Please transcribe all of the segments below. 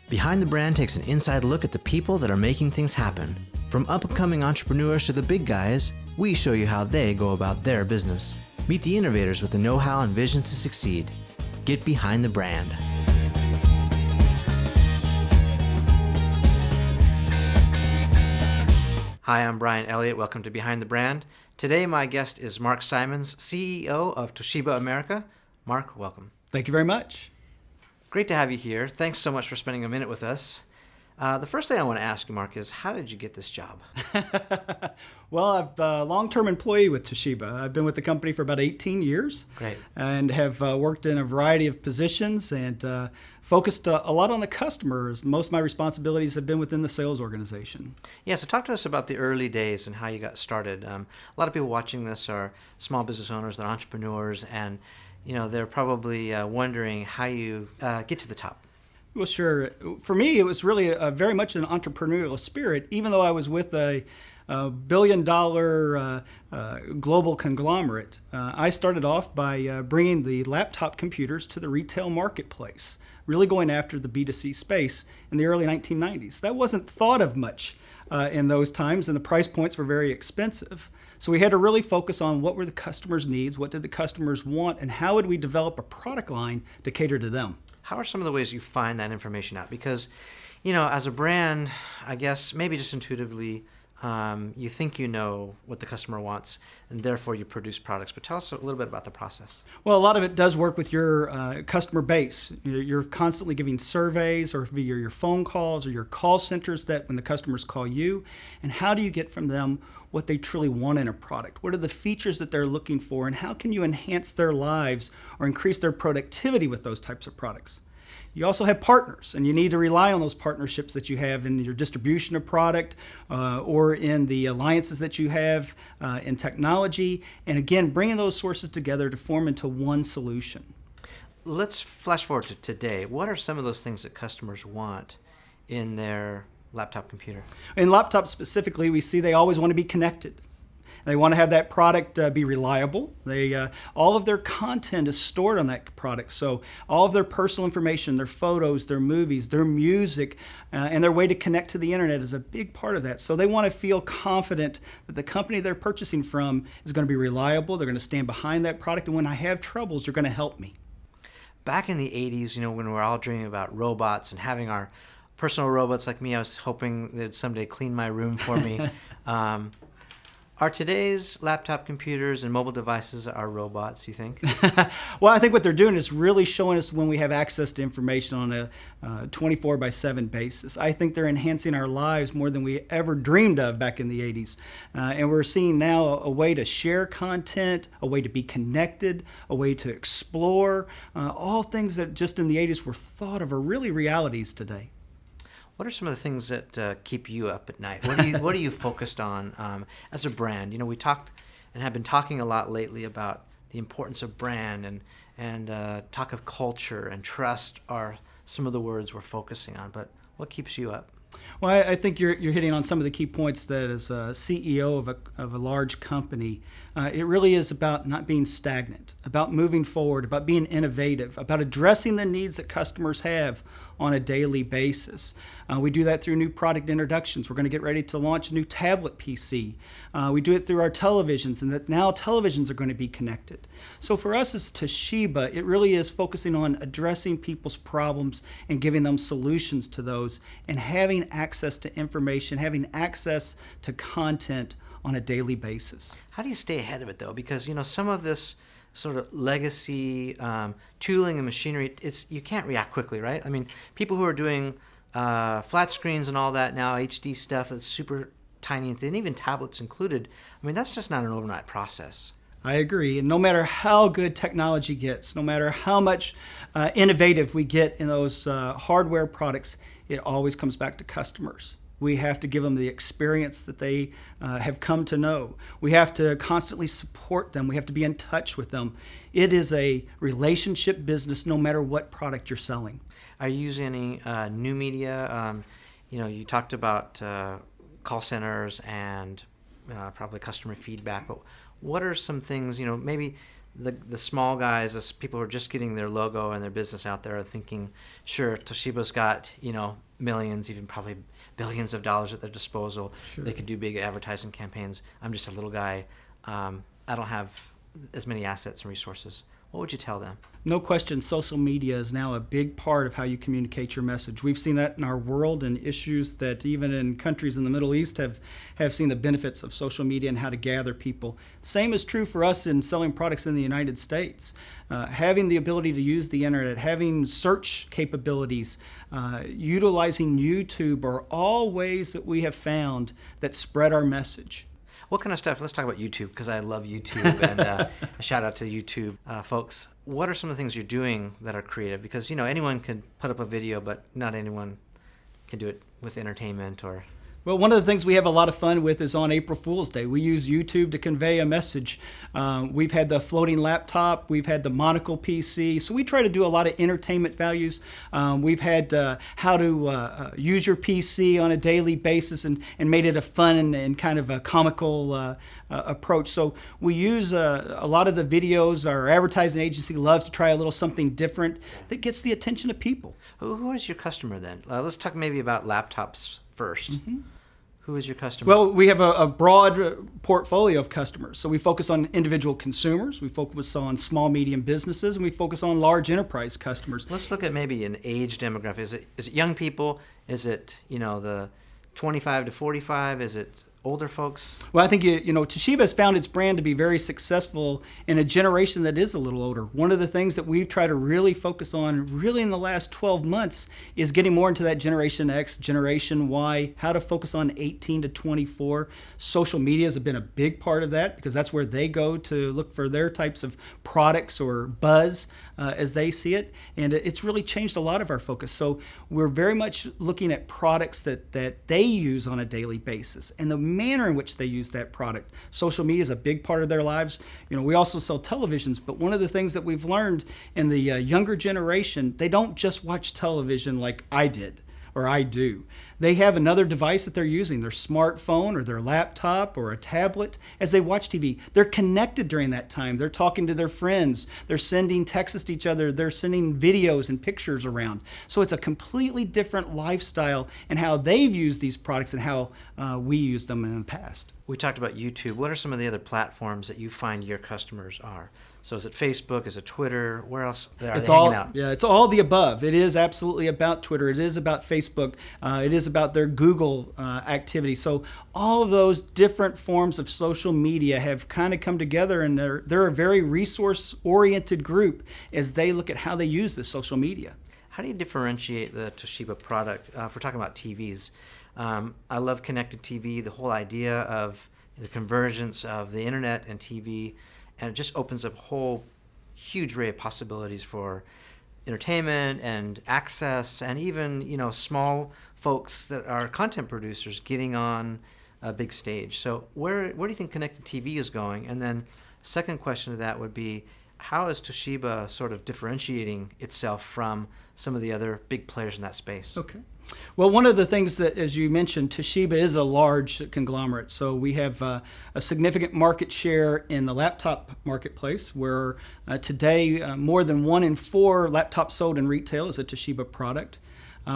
Behind the Brand takes an inside look at the people that are making things happen. From up-and-coming entrepreneurs to the big guys, we show you how they go about their business. Meet the innovators with the know-how and vision to succeed. Get behind the brand. Hi, I'm Brian Elliott. Welcome to Behind the Brand. Today, my guest is Mark Simons, CEO of Toshiba America. Mark, welcome. Thank you very much. Great to have you here. Thanks so much for spending a minute with us. The first thing I want to ask you, Mark, is how did you get this job? Well, I'm a long-term employee with Toshiba. I've been with the company for about 18 years. Great. And have worked in a variety of positions and focused a lot on the customers. Most of my responsibilities have been within the sales organization. Yeah, so talk to us about the early days and how you got started. A lot of people watching this are small business owners, they're entrepreneurs, and they're probably wondering how you get to the top. Well, sure. For me, it was really very much an entrepreneurial spirit, even though I was with a billion-dollar global conglomerate. I started off by bringing the laptop computers to the retail marketplace, really going after the B2C space in the early 1990s. That wasn't thought of much in those times, and the price points were very expensive. So we had to really focus on what were the customers' needs, what did the customers want, and how would we develop a product line to cater to them. How are some of the ways you find that information out? Because, as a brand, I guess maybe just intuitively, you think you know what the customer wants, and therefore you produce products. But tell us a little bit about the process. Well, a lot of it does work with your customer base. You're constantly giving surveys or via your phone calls or your call centers that when the customers call you. And how do you get from them what they truly want in a product? What are the features that they're looking for? And how can you enhance their lives or increase their productivity with those types of products? You also have partners, and you need to rely on those partnerships that you have in your distribution of product or in the alliances that you have in technology. And again, bringing those sources together to form into one solution. Let's flash forward to today. What are some of those things that customers want in their laptop computer? In laptops specifically, we see they always want to be connected. They want to have that product be reliable. All of their content is stored on that product. So all of their personal information, their photos, their movies, their music, and their way to connect to the internet is a big part of that. So they want to feel confident that the company they're purchasing from is going to be reliable. They're going to stand behind that product. And when I have troubles, you're going to help me. Back in the 80s, when we were all dreaming about robots and having our personal robots like me, I was hoping they'd someday clean my room for me. Are today's laptop computers and mobile devices our robots, you think? Well, I think what they're doing is really showing us when we have access to information on a 24/7 basis. I think they're enhancing our lives more than we ever dreamed of back in the 80s. And we're seeing now a way to share content, a way to be connected, a way to explore, all things that just in the 80s were thought of are really realities today. What are some of the things that keep you up at night? What are you focused on as a brand? We talked and have been talking a lot lately about the importance of brand and talk of culture and trust are some of the words we're focusing on. But what keeps you up? Well, I think you're hitting on some of the key points that as a CEO of a large company, it really is about not being stagnant, about moving forward, about being innovative, about addressing the needs that customers have on a daily basis. We do that through new product introductions. We're going to get ready to launch a new tablet PC. We do it through our televisions, and that now televisions are going to be connected. So for us as Toshiba, it really is focusing on addressing people's problems and giving them solutions to those and having access to information, having access to content on a daily basis. How do you stay ahead of it, though? Because, some of this sort of legacy tooling and machinery, you can't react quickly, right? I mean, people who are doing flat screens and all that now, HD stuff that's super tiny and thin, even tablets included, I mean, that's just not an overnight process. I agree. And no matter how good technology gets, no matter how much innovative we get in those hardware products, it always comes back to customers. We have to give them the experience that they have come to know. We have to constantly support them. We have to be in touch with them. It is a relationship business no matter what product you're selling. Are you using any new media? You talked about call centers and probably customer feedback, but what are some things, maybe the small guys, the people who are just getting their logo and their business out there, are thinking, sure, Toshiba's got millions, even probably billions of dollars at their disposal. Sure. They could do big advertising campaigns. I'm just a little guy. I don't have as many assets and resources. What would you tell them? No question, social media is now a big part of how you communicate your message. We've seen that in our world, and issues that even in countries in the Middle East have seen the benefits of social media and how to gather people. Same is true for us in selling products in the United States. Having the ability to use the internet, having search capabilities, utilizing YouTube are all ways that we have found that spread our message. What kind of stuff? Let's talk about YouTube, because I love YouTube, and a shout out to YouTube folks. What are some of the things you're doing that are creative? Because anyone can put up a video, but not anyone can do it with entertainment or. Well, one of the things we have a lot of fun with is on April Fool's Day. We use YouTube to convey a message. We've had the floating laptop. We've had the monocle PC. So we try to do a lot of entertainment values. We've had how to use your PC on a daily basis and made it a fun and kind of a comical approach. So we use a lot of the videos. Our advertising agency loves to try a little something different that gets the attention of people. Who is your customer then? Let's talk maybe about laptops first. Mm-hmm. Who is your customer? Well, we have a broad portfolio of customers. So we focus on individual consumers, we focus on small, medium businesses, and we focus on large enterprise customers. Let's look at maybe an age demographic. Is it young people? Is it the 25 to 45? Is it older folks? Well, I think Toshiba has found its brand to be very successful in a generation that is a little older. One of the things that we've tried to really focus on really in the last 12 months is getting more into that Generation X, Generation Y, how to focus on 18 to 24. Social media has been a big part of that because that's where they go to look for their types of products or buzz as they see it. And it's really changed a lot of our focus. So we're very much looking at products that they use on a daily basis and the manner in which they use that product. Social media is a big part of their lives. We also sell televisions, but one of the things that we've learned in the younger generation, they don't just watch television like I did or I do. They have another device that they're using, their smartphone or their laptop or a tablet, as they watch TV. They're connected during that time. They're talking to their friends. They're sending texts to each other. They're sending videos and pictures around. So it's a completely different lifestyle and how they've used these products and how we used them in the past. We talked about YouTube. What are some of the other platforms that you find your customers are? So is it Facebook? Is it Twitter? Where else are they hanging out? Yeah, it's all the above. It is absolutely about Twitter. It is about Facebook. It is about their Google activity. So all of those different forms of social media have kind of come together, and they're a very resource-oriented group as they look at how they use this social media. How do you differentiate the Toshiba product? If we're talking about TVs, I love connected TV, the whole idea of the convergence of the internet and TV, and it just opens up a whole huge array of possibilities for entertainment and access, and even small folks that are content producers getting on a big stage. So where do you think connected TV is going? And then second question to that would be, how is Toshiba sort of differentiating itself from some of the other big players in that space? Okay. Well, one of the things that, as you mentioned, Toshiba is a large conglomerate. So we have a significant market share in the laptop marketplace, where today more than 1 in 4 laptops sold in retail is a Toshiba product.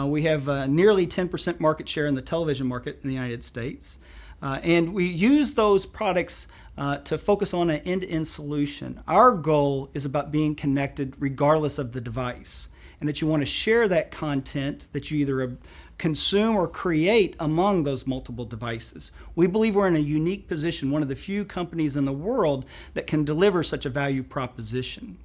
We have nearly 10% market share in the television market in the United States. And we use those products to focus on an end-to-end solution. Our goal is about being connected regardless of the device, and that you want to share that content that you either consume or create among those multiple devices. We believe we're in a unique position, one of the few companies in the world that can deliver such a value proposition.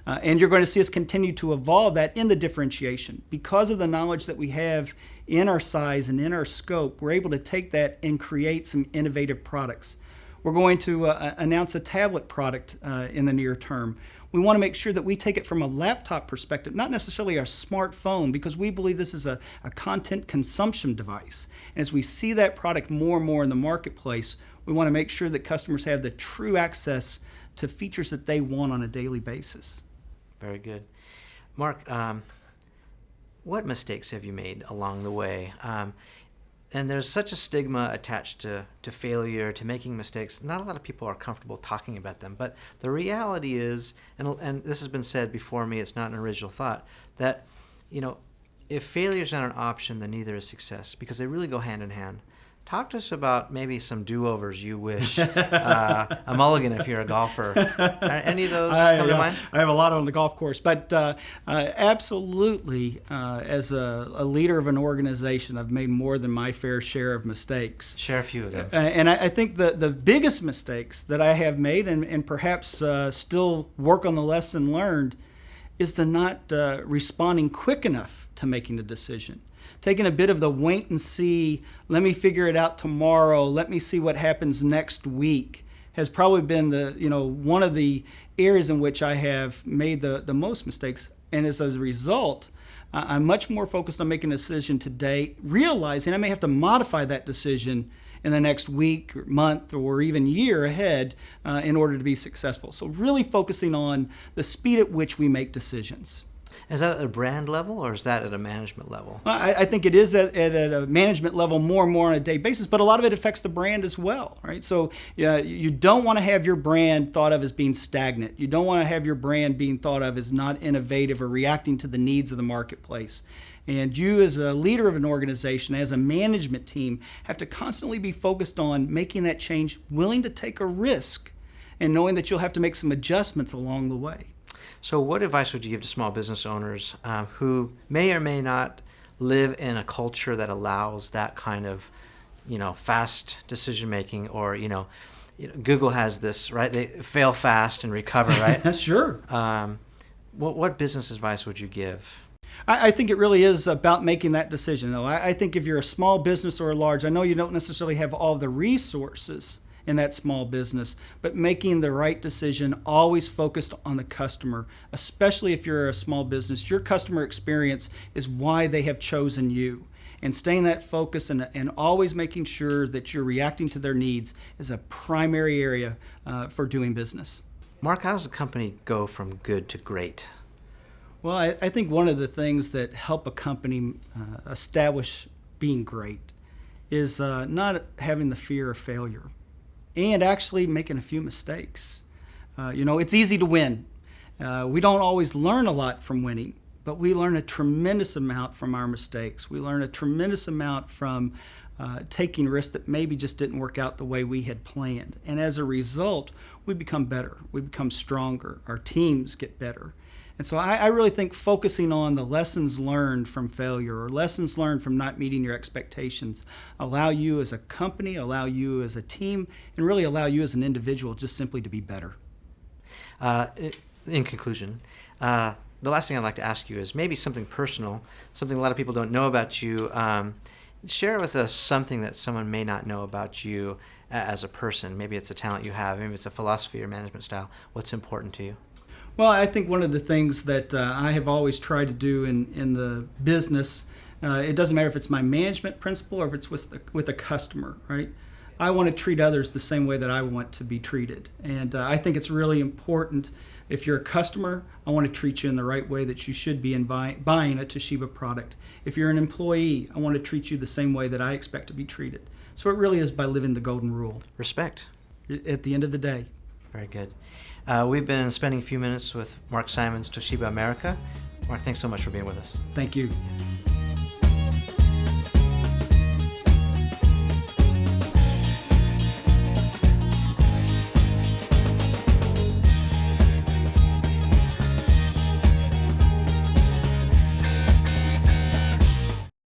And you're going to see us continue to evolve that in the differentiation. Because of the knowledge that we have in our size and in our scope, we're able to take that and create some innovative products. We're going to announce a tablet product in the near term. We want to make sure that we take it from a laptop perspective, not necessarily our smartphone, because we believe this is a content consumption device. And as we see that product more and more in the marketplace, we want to make sure that customers have the true access to features that they want on a daily basis. Very good. Mark, what mistakes have you made along the way? And And there's such a stigma attached to failure, to making mistakes. Not a lot of people are comfortable talking about them. But the reality is, and this has been said before me, it's not an original thought, that, if failure is not an option, then neither is success, because they really go hand in hand. Talk to us about maybe some do-overs you wish, a mulligan if you're a golfer. Are any of those come to mind? I have a lot on the golf course, but absolutely, as a leader of an organization, I've made more than my fair share of mistakes. Share a few of them. And I think the biggest mistakes that I have made, and perhaps still work on the lesson learned, is the not responding quick enough to making a decision. Taking a bit of the wait and see, let me figure it out tomorrow, let me see what happens next week, has probably been one of the areas in which I have made the most mistakes. And as a result, I'm much more focused on making a decision today, realizing I may have to modify that decision in the next week, or month, or even year ahead in order to be successful. So really focusing on the speed at which we make decisions. Is that at a brand level, or is that at a management level? Well, I think it is at a management level more and more on a day basis, but a lot of it affects the brand as well, right? So you don't want to have your brand thought of as being stagnant. You don't want to have your brand being thought of as not innovative or reacting to the needs of the marketplace. And you, as a leader of an organization, as a management team, have to constantly be focused on making that change, willing to take a risk, and knowing that you'll have to make some adjustments along the way. So what advice would you give to small business owners who may or may not live in a culture that allows that kind of, fast decision making, or, Google has this, right? They fail fast and recover, right? Sure. What business advice would you give? I think it really is about making that decision, though. I think if you're a small business or a large, I know you don't necessarily have all the resources in that small business, but making the right decision, always focused on the customer, especially if you're a small business. Your customer experience is why they have chosen you. And staying that focus and always making sure that you're reacting to their needs is a primary area for doing business. Mark, how does a company go from good to great? Well, I think one of the things that help a company establish being great is not having the fear of failure, and actually making a few mistakes. It's easy to win. We don't always learn a lot from winning, but we learn a tremendous amount from our mistakes. We learn a tremendous amount from taking risks that maybe just didn't work out the way we had planned. And as a result, we become better. We become stronger. Our teams get better. And so I really think focusing on the lessons learned from failure, or lessons learned from not meeting your expectations, allow you as a company, allow you as a team, and really allow you as an individual just simply to be better. In conclusion, the last thing I'd like to ask you is maybe something personal, something a lot of people don't know about you. Share with us something that someone may not know about you as a person. Maybe it's a talent you have, maybe it's a philosophy or management style. What's important to you? Well, I think one of the things that I have always tried to do in the business, it doesn't matter if it's my management principle or if it's with a customer, right? I want to treat others the same way that I want to be treated. And I think it's really important. If you're a customer, I want to treat you in the right way that you should be in buying a Toshiba product. If you're an employee, I want to treat you the same way that I expect to be treated. So it really is by living the golden rule. Respect. At the end of the day. Very good. We've been spending a few minutes with Mark Simons, Toshiba America. Mark, thanks so much for being with us. Thank you.